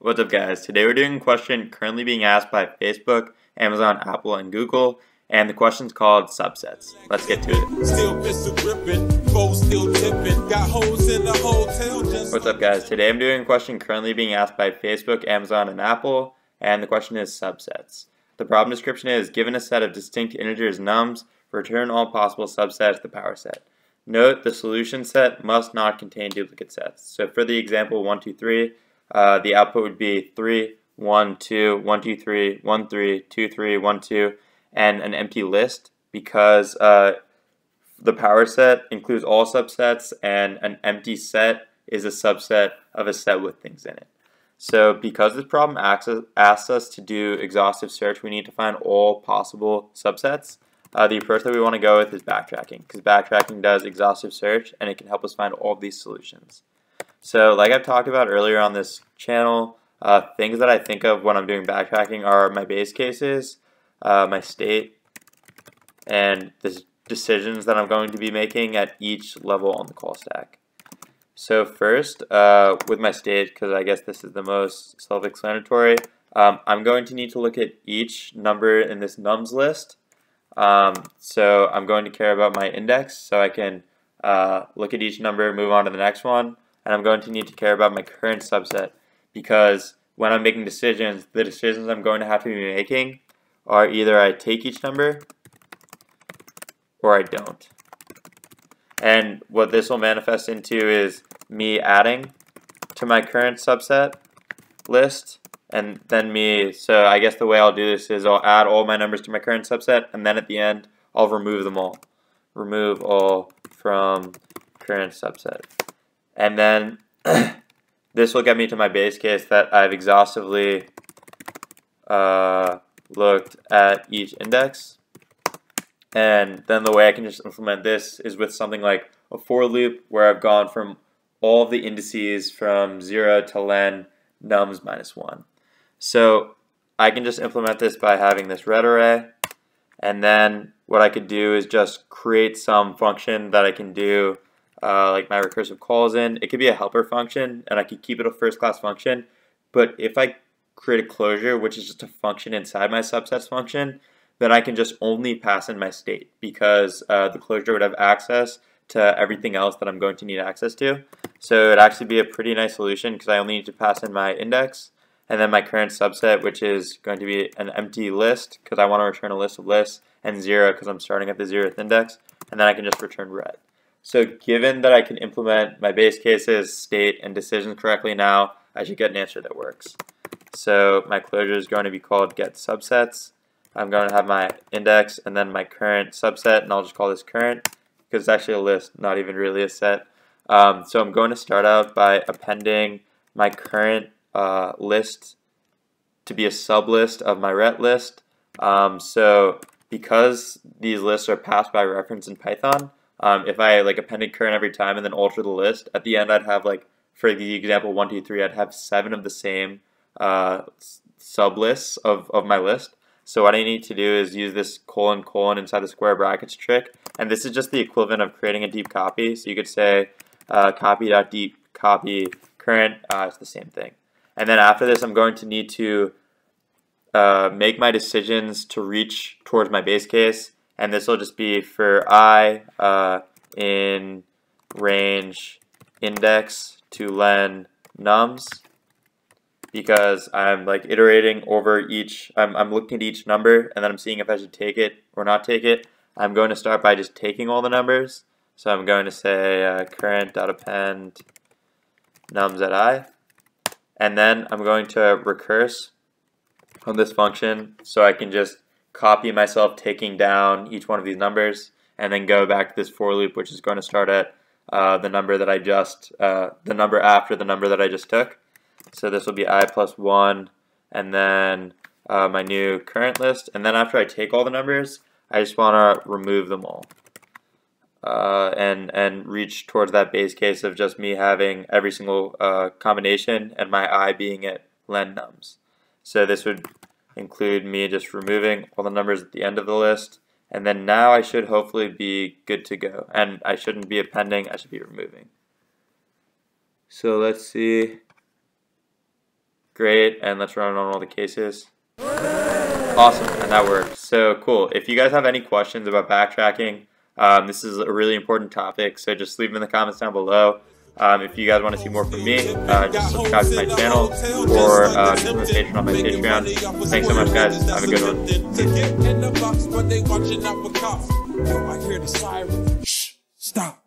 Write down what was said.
What's up, guys? Today we're doing a question currently being asked by Facebook, Amazon, Apple, and Google, and the question's called subsets. Let's get to it. Still pistol gripping, foes still tipping, got hoes in the hotel just. What's up, guys? Today I'm doing a question currently being asked by Facebook, Amazon, and Apple, and the question is subsets. The problem description is, given a set of distinct integers nums, return all possible subsets to the power set. Note, the solution set must not contain duplicate sets. So for the example 1, 2, 3, the output would be 3, 1, 2, 1, 2, 3, 1, 3, 2, 3, 1, 2, and an empty list because the power set includes all subsets and an empty set is a subset of a set with things in it. So because this problem asks us to do exhaustive search, we need to find all possible subsets. The approach that we want to go with is backtracking, because backtracking does exhaustive search and it can help us find all of these solutions. So like I've talked about earlier on this channel, things that I think of when I'm doing backtracking are my base cases, my state, and the decisions that I'm going to be making at each level on the call stack. So first, with my state, because I guess this is the most self-explanatory, I'm going to need to look at each number in this nums list. So I'm going to care about my index, so I can look at each number, move on to the next one, and I'm going to need to care about my current subset, because when I'm making decisions, the decisions I'm going to have to be making are either I take each number or I don't. And what this will manifest into is me adding to my current subset list, and then so I guess the way I'll do this is I'll add all my numbers to my current subset, and then at the end I'll remove them all. Remove all from current subset. And then this will get me to my base case that I've exhaustively looked at each index. And then the way I can just implement this is with something like a for loop where I've gone from all of the indices from 0 to len nums minus 1. So I can just implement this by having this red array, and then what I could do is just create some function that I can do like my recursive calls in. It could be a helper function, and I could keep it a first class function, but if I create a closure, which is just a function inside my subsets function, then I can just only pass in my state, because the closure would have access to everything else that I'm going to need access to. So it would actually be a pretty nice solution, because I only need to pass in my index and then my current subset, which is going to be an empty list because I want to return a list of lists, and 0 because I'm starting at the 0th index, and then I can just return red. So given that I can implement my base cases, state, and decisions correctly now, I should get an answer that works. So my closure is going to be called get subsets. I'm going to have my index and then my current subset, and I'll just call this current because it's actually a list, not even really a set. So I'm going to start out by appending my current list to be a sublist of my ret list. So because these lists are passed by reference in Python, if I appended current every time and then alter the list, at the end I'd have, for the example 1, 2, 3, I'd have 7 of the same sublists of my list. So what I need to do is use this : inside the square brackets trick, and this is just the equivalent of creating a deep copy. So you could say copy.deep copy current, it's the same thing. And then after this, I'm going to need to make my decisions to reach towards my base case, and this will just be for I in range index to len nums, because I'm iterating over each, I'm looking at each number and then I'm seeing if I should take it or not take it. I'm going to start by just taking all the numbers. So I'm going to say current.append nums at I, and then I'm going to recurse on this function so I can just copy myself taking down each one of these numbers and then go back to this for loop, which is going to start at the number that I just, the number after the number that I just took. So this will be I plus 1, and then my new current list. And then after I take all the numbers, I just want to remove them all and reach towards that base case of just me having every single combination and my I being at len nums. So this would include me just removing all the numbers at the end of the list, and then now I should hopefully be good to go. And I shouldn't be appending, I should be removing. So let's see. Great, and let's run on all the cases. Awesome, and that worked. So cool. If you guys have any questions about backtracking, this is a really important topic, so just leave them in the comments down below. If you guys want to see more from me, just subscribe to my channel or become a patron on my Patreon. Thanks so much, guys. Have a good one. Stop.